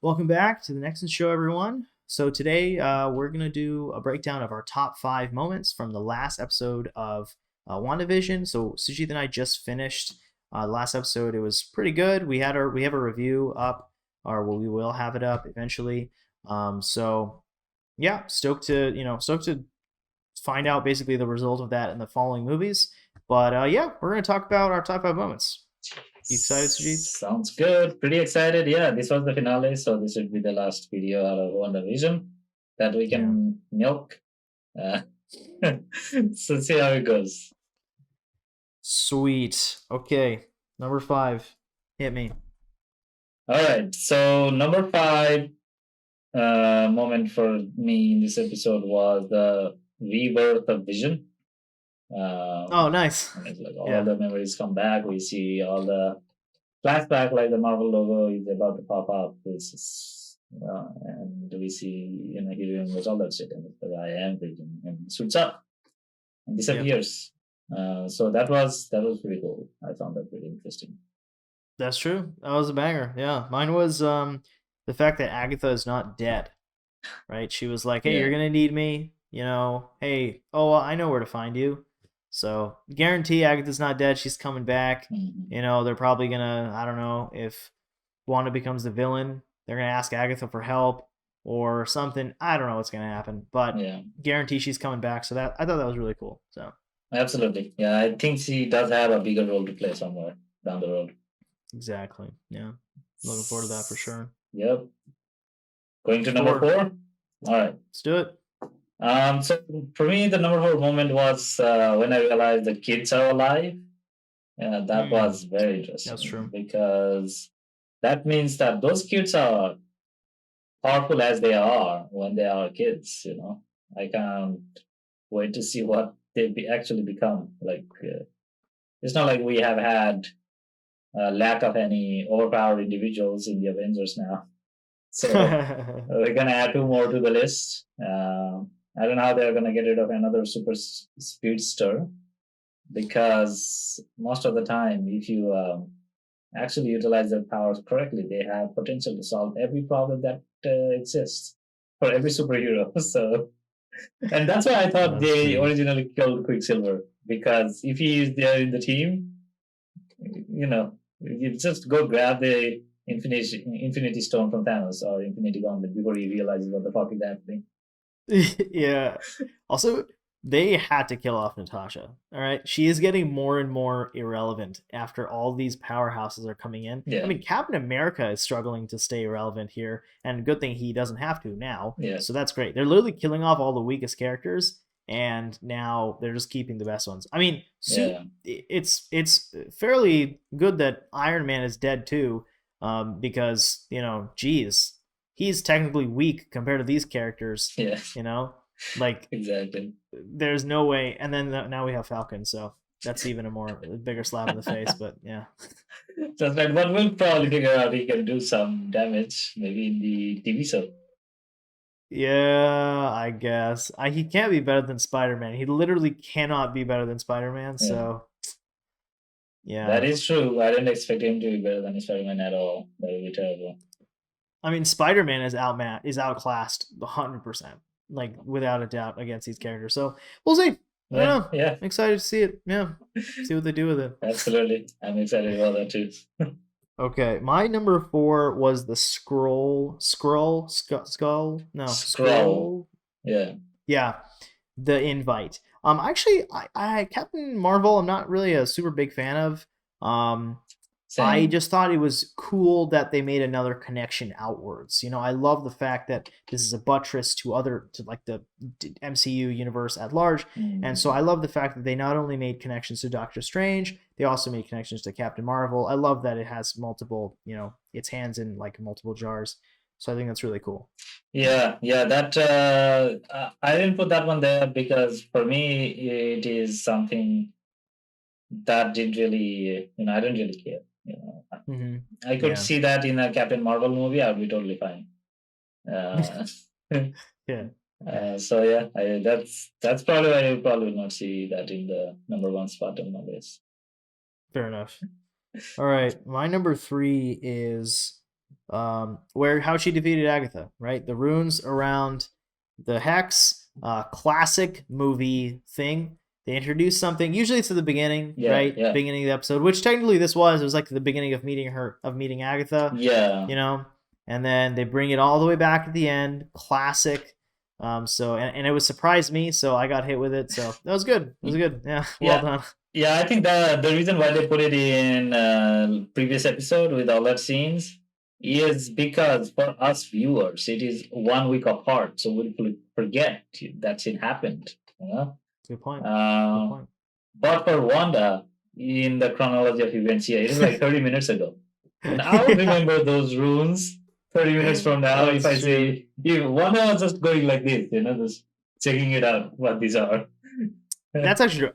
Welcome back to the Nexus Show, everyone. So today we're going to do a breakdown of our top 5 moments from the last episode of WandaVision. So Sujit and I just finished the last episode. It was pretty good. We have a review up, or we will have it up eventually. So yeah, stoked to find out basically the result of that in the following movies. But yeah, we're going to talk about our top 5 moments. You excited, Sujit? Sounds good. Pretty excited. Yeah, this was the finale, so this would be the last video out of WandaVision that we can milk. So see how it goes. Sweet. Okay, number 5. Hit me. All right. So number 5 moment for me in this episode was the rebirth of Vision. Oh, nice. Like all the memories come back. We see all the flashback, like the Marvel logo is about to pop up. And we see, he remembers all that shit, and it's like, I am Vision, and suits up and disappears. So that was pretty cool. I found that pretty interesting. That's true. That was a banger. Yeah, mine was the fact that Agatha is not dead. Right? She was like, "Hey, you're gonna need me. Hey, I know where to find you." So guarantee Agatha's not dead. She's coming back. Mm-hmm. They're probably gonna, I don't know, if Wanda becomes the villain, they're gonna ask Agatha for help or something. I don't know what's gonna happen, but guarantee she's coming back. So that I thought that was really cool. So absolutely, yeah, I think she does have a bigger role to play somewhere down the road. Exactly. Yeah, looking forward to that for sure. Yep. Going to number 4. All right, let's do it. So for me, the number 4 moment was when I realized the kids are alive. That was very interesting. That's true. Because that means that those kids are powerful as they are when they are kids. I can't wait to see what they actually become. Like, it's not like we have had a lack of any overpowered individuals in the Avengers now. So we're gonna add 2 more to the list. I don't know how they're gonna get rid of another super speedster, because most of the time, if you actually utilize their powers correctly, they have potential to solve every problem that exists for every superhero. So, and that's why I thought they originally killed Quicksilver, because if he is there in the team, you just go grab the Infinity Stone from Thanos or Infinity Gauntlet before he realizes what the fuck is happening. Yeah. Also, they had to kill off Natasha. All right, she is getting more and more irrelevant after all these powerhouses are coming in. Yeah. I mean, Captain America is struggling to stay relevant here, and good thing he doesn't have to now. Yeah. So that's great. They're literally killing off all the weakest characters, and now they're just keeping the best ones. I mean, it's fairly good that Iron Man is dead too, because geez, he's technically weak compared to these characters. Yeah. Like exactly. There's no way. And then now we have Falcon, so that's even a bigger slap in the face. But yeah, that's right. But we'll probably figure out he can do some damage, maybe in the TV show. Yeah, I guess he can't be better than Spider-Man. He literally cannot be better than Spider-Man. Yeah. So yeah, that is true. I didn't expect him to be better than Spider-Man at all. That would be terrible. I mean, Spider-Man is outclassed 100%, like without a doubt, against these characters. So we'll see. I don't know. Yeah. I'm excited to see it. Yeah. See what they do with it. Absolutely. I'm excited about that too. Okay. My number 4 was the Skrull. Yeah. Yeah. The Invite. Actually, I Captain Marvel, I'm not really a super big fan of. Same. I just thought it was cool that they made another connection outwards. I love the fact that this is a buttress to like the MCU universe at large. And so I love the fact that they not only made connections to Doctor Strange, they also made connections to Captain Marvel. I love that it has multiple, its hands in like multiple jars. So I think that's really cool. Yeah, that I didn't put that one there because for me it is something that didn't really, I don't really care. I could see that in a Captain Marvel movie. I would be totally fine. Yeah. So yeah, that's probably why you probably will not see that in the number 1 spot on my list. Fair enough. All right, my number 3 is where how she defeated Agatha, right? The runes around the hex, classic movie thing. They introduce something. Usually it's at the beginning, Yeah, right? yeah, Beginning of the episode, which technically this was. It was like the beginning of meeting her, of meeting Agatha. yeah. You know, and then they bring it all the way back at the end. Classic. So and it was surprised me, so I got hit with it. So that was good. It was good. Yeah, well Yeah, done. yeah. I think the reason why they put it in previous episode with all that scenes is because for us viewers, it is 1 week apart, so we'll forget that scene happened. You know. Good point. Good Um, point. but for Wanda, in the chronology of events here, it is like 30 minutes ago. And I would remember those runes 30 minutes from now if I say, if Wanda was just going like this, just checking it out, what these are. That's actually true.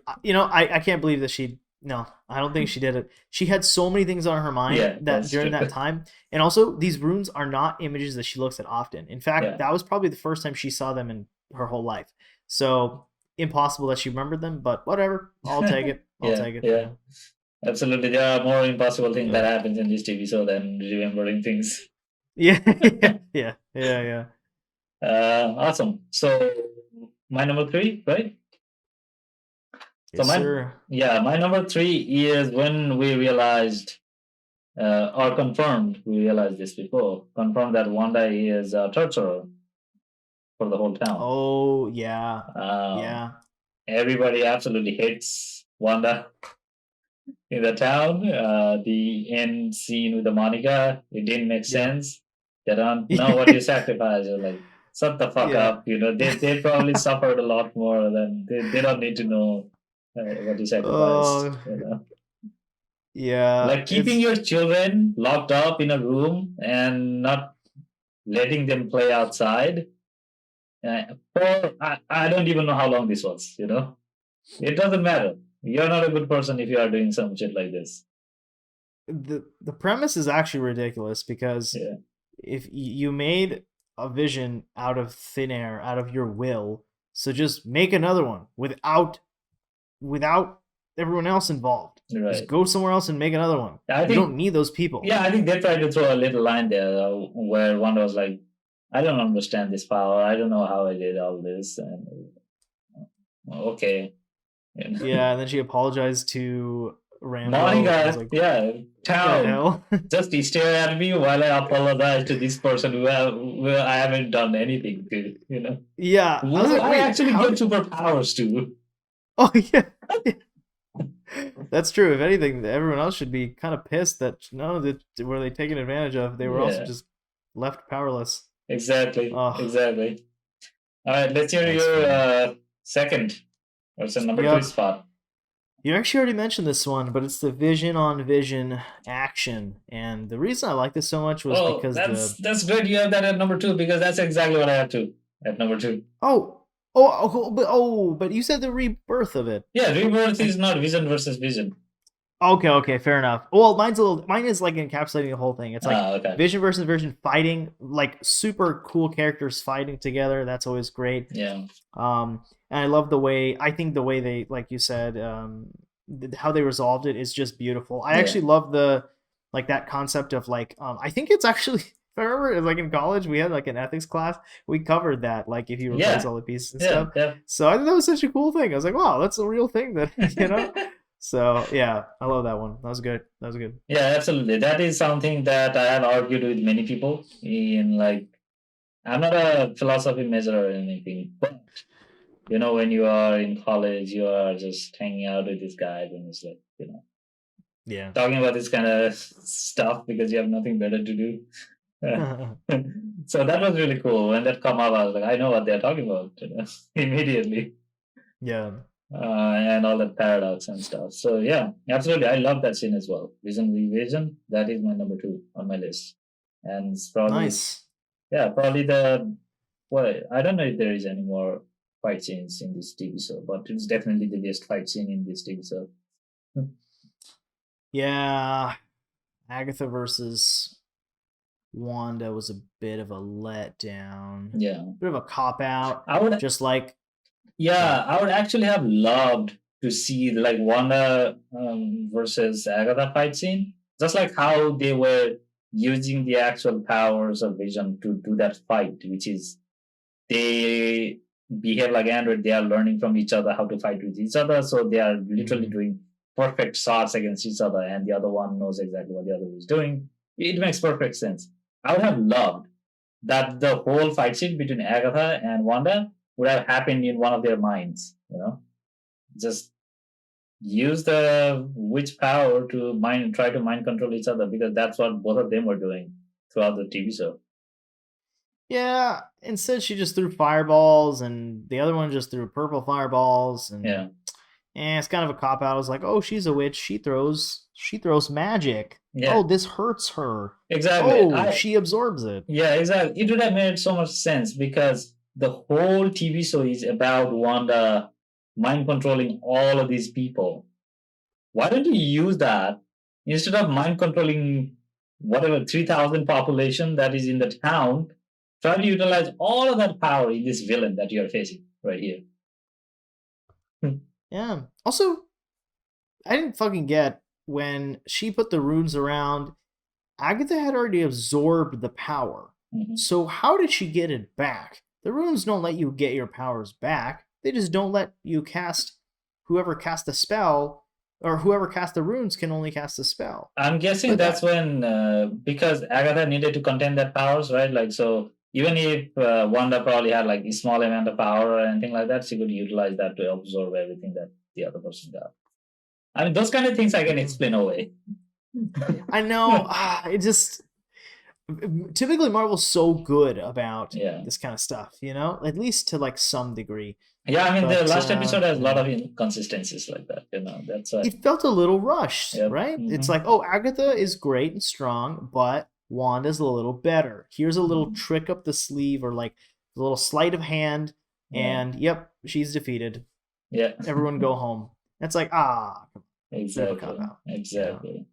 I can't believe that she. No, I don't think she did it. She had so many things on her mind that during that time, and also these runes are not images that she looks at often. In fact, that was probably the first time she saw them in her whole life. So impossible that she remembered them, but whatever. I'll take it. I'll take it. Yeah. Absolutely. There are more impossible things that happens in this TV show than remembering things. Yeah. Yeah. Awesome. So my number 3, right? Yes, sir. My number 3 is when we realized, or confirmed, we realized this before, confirmed that Wanda is a torturer for the whole town. Oh, yeah. Yeah. Everybody absolutely hates Wanda in the town. The end scene with the Monica, it didn't make sense. They don't know what you sacrifice. You're like, shut the fuck up. They probably suffered a lot more than they don't need to know what you sacrificed. Yeah. Like keeping your children locked up in a room and not letting them play outside. I don't even know how long this was. It doesn't matter. You're not a good person if you are doing some shit like this. The premise is actually ridiculous because if you made a vision out of thin air, out of your will, so just make another one without everyone else involved. Right. Just go somewhere else and make another one. You don't need those people. Yeah, I think they tried to throw a little line there where one was like, I don't understand this power. I don't know how I did all this. And okay. Yeah, and then she apologized to Rambo. Monica, town, just stare at me while I apologize to this person who I haven't done anything to, Yeah. I actually get superpowers too. Oh, yeah. That's true. If anything, everyone else should be kind of pissed that were they taken advantage of? They were also just left powerless. Exactly. Exactly. All right, let's hear your second. What's the number 3 spot? You actually already mentioned this one, but it's the vision on vision action, and the reason I like this so much was because that's good. You have that at number 2 because that's exactly what I have too at number 2. But you said the rebirth of it. Yeah, rebirth is not vision versus vision. Okay, fair enough. Well, mine is like encapsulating the whole thing. It's like vision versus vision fighting, like super cool characters fighting together. That's always great. Yeah. And I love the way they, like you said, how they resolved it is just beautiful. I actually love that concept of I think it's actually, if I remember, like in college we had like an ethics class, we covered that, like if you replace all the pieces and stuff. Yeah. So I thought that was such a cool thing. I was like, wow, that's a real thing that So yeah, I love that one. That was good. Yeah, absolutely. That is something that I have argued with many people in I'm not a philosophy major or anything, but when you are in college, you are just hanging out with these guys and it's talking about this kind of stuff because you have nothing better to do. So that was really cool. When that come up, I was like, I know what they're talking about immediately. Yeah. And all that paradox and stuff. So yeah, absolutely. I love that scene as well. Vision Revision, that is my number 2 on my list. And it's probably nice. Yeah, probably I don't know if there is any more fight scenes in this TV show, but it's definitely the best fight scene in this TV show. Yeah, Agatha versus Wanda was a bit of a letdown. Yeah, bit of a cop out. I would actually have loved to see Wanda versus Agatha fight scene, just like how they were using the actual powers of Vision to do that fight, which is they behave like Android. They are learning from each other how to fight with each other. So they are literally doing perfect shots against each other, and the other one knows exactly what the other is doing. It makes perfect sense. I would have loved that the whole fight scene between Agatha and Wanda would have happened in one of their minds, just use the witch power to try to mind control each other, because that's what both of them were doing throughout the TV show. Yeah, instead she just threw fireballs, and the other one just threw purple fireballs, and it's kind of a cop out. I was like, oh, she's a witch. She throws magic. Yeah. Oh, this hurts her. Exactly. Oh, she absorbs it. Yeah, exactly. It would have made so much sense, because the whole TV show is about Wanda mind controlling all of these people. Why don't you use that instead of mind controlling whatever 3,000 population that is in the town? Try to utilize all of that power in this villain that you're facing right here. Yeah. Also, I didn't fucking get when she put the runes around. Agatha had already absorbed the power. Mm-hmm. So how did she get it back? The runes don't let you get your powers back. They just don't let you cast. Whoever cast the spell, or whoever cast the runes, can only cast the spell. I'm guessing that's when, because Agatha needed to contain that powers, right? Like, so even if Wanda probably had like a small amount of power or anything like that, she could utilize that to absorb everything that the other person got. I mean, those kind of things I can explain away. I know. It just typically Marvel's so good about this kind of stuff, at least to like some degree. Yeah, I mean, the last episode has a lot of inconsistencies like that. That's it felt a little rushed, right? Mm-hmm. It's like, oh, Agatha is great and strong, but Wanda's a little better. Here's a little trick up the sleeve, or like a little sleight of hand, and yep, she's defeated. Yeah, everyone go home. It's like, exactly.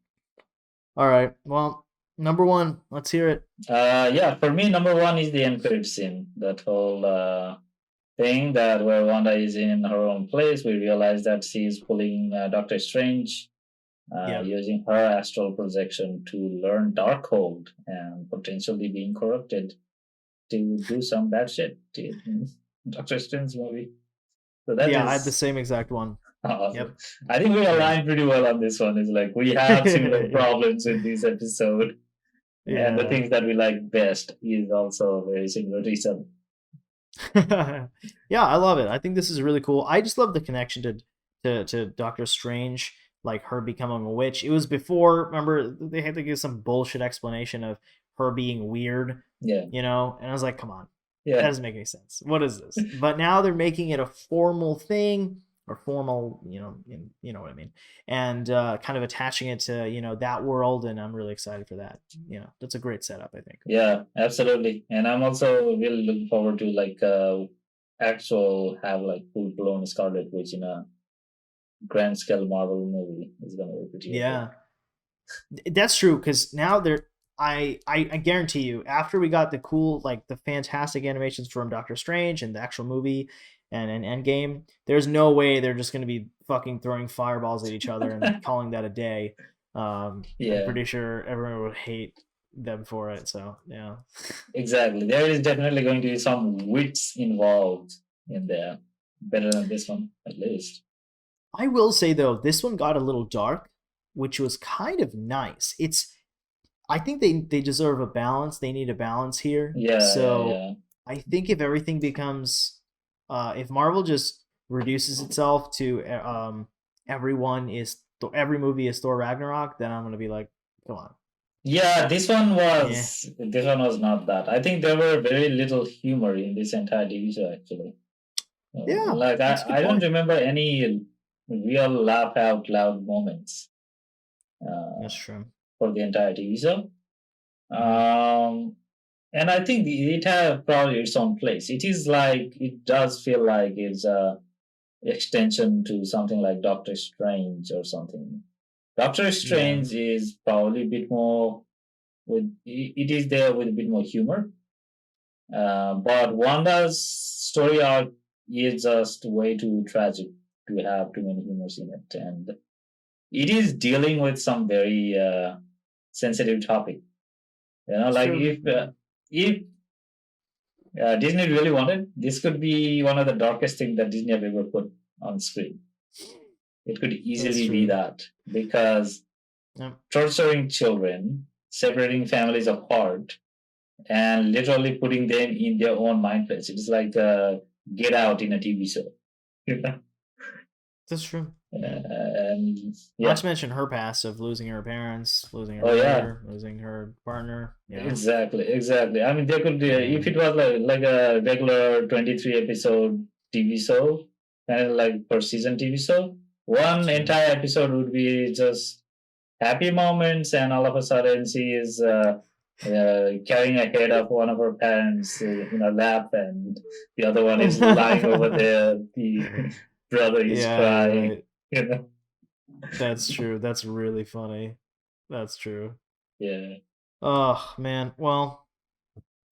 All right, well, number one, let's hear it. Yeah, for me, number one is the end credit scene. That whole thing that where Wanda is in her own place, we realize that she's pulling Doctor Strange, using her astral projection to learn Darkhold and potentially being corrupted to do some bad shit in Doctor Strange movie. So that I had the same exact one. Awesome. Yep. I think we aligned pretty well on this one. It's like we have similar problems in this episode. Yeah. And the things that we like best is also very similar to each other. Yeah, I love it. I think this is really cool. I just love the connection to Doctor Strange, like her becoming a witch. It was before, remember, they had to give some bullshit explanation of her being weird. Yeah. And I was like, come on. Yeah. That doesn't make any sense. What is this? But now they're making it a formal thing, or formal, you know what I mean, and kind of attaching it to that world, and I'm really excited for that. That's a great setup, I think. Yeah, absolutely. And I'm also really looking forward to like actual have like full blown Scarlet Witch in a grand scale Marvel movie. Is gonna be pretty. Yeah, that's true, because now they're. I guarantee you, after we got the cool, like the fantastic animations from Doctor Strange and the actual movie and Endgame, there's no way they're just going to be fucking throwing fireballs at each other and calling that a day. I'm pretty sure everyone would hate them for it. So yeah, exactly. There is definitely going to be some wits involved in there. Better than this one, at least. I will say though, this one got a little dark, which was kind of nice. I think they deserve a balance. They need a balance here. Yeah. So yeah. I think if everything becomes, if Marvel just reduces itself to every movie is Thor Ragnarok, then I'm gonna be like, come on. Yeah, this one was not that. I think there were very little humor in this entire TV show, actually. Yeah. Like I don't remember any real laugh out loud moments. That's true. For the entire TV show. And I think it has probably its own place. It does feel like it's a extension to something like Doctor Strange or something. Doctor Strange is probably a bit more it is there with a bit more humor. But Wanda's story arc is just way too tragic to have too many humors in it. And it is dealing with some very sensitive topic You know, It's like true. if Disney really wanted, this could be one of the darkest things that Disney have ever put on screen. It could That's easily be true. that, because Yep. torturing children, separating families apart, and literally putting them in their own mind place. It's like Get Out in a TV show. That's true. And Not yeah, to mention her past of losing her parents, losing her oh yeah, brother, losing her partner. Yeah. exactly. I mean, there could be Yeah. if it was like a regular 23 episode TV show, and like per season TV show, one True. entire episode would be just happy moments, and all of a sudden she is carrying a head of one of her parents in her lap, and the other one is lying over there. The brother is Yeah, you're crying. right. You know? That's true. That's really funny. That's true. Yeah, Oh, man. Well,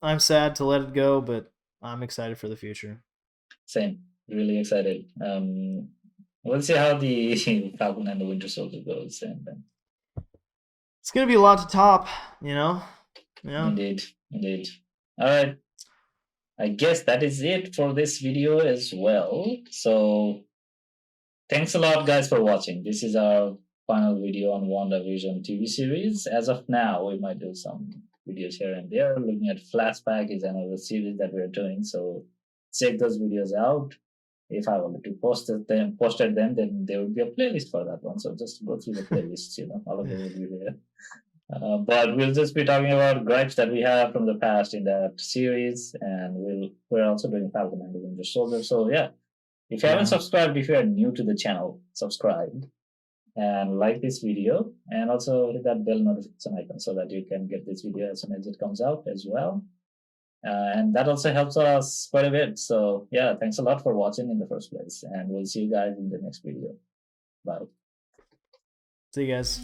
I'm sad to let it go, but I'm excited for the future. same. Really excited. We'll see how the Falcon and the Winter Soldier goes, and then It's gonna be a lot to top, you know? Yeah. indeed. All right. I guess that is it for this video as well. So thanks a lot, guys, for watching. This is our final video on WandaVision TV series. As of now, we might do some videos here and there. Looking at Flashback is another series that we're doing, so check those videos out. If I wanted to posted them, then there would be a playlist for that one. So just go through the playlists, all of them will be there. But we'll just be talking about gripes that we have from the past in that series, and we're also doing Falcon and the Winter Soldier. So yeah, if you haven't Yeah. subscribed, if you are new to the channel, subscribe and like this video, and also hit that bell notification icon so that you can get this video as soon as it comes out as well. And that also helps us quite a bit. So yeah, thanks a lot for watching in the first place, and we'll see you guys in the next video. Bye. See you guys.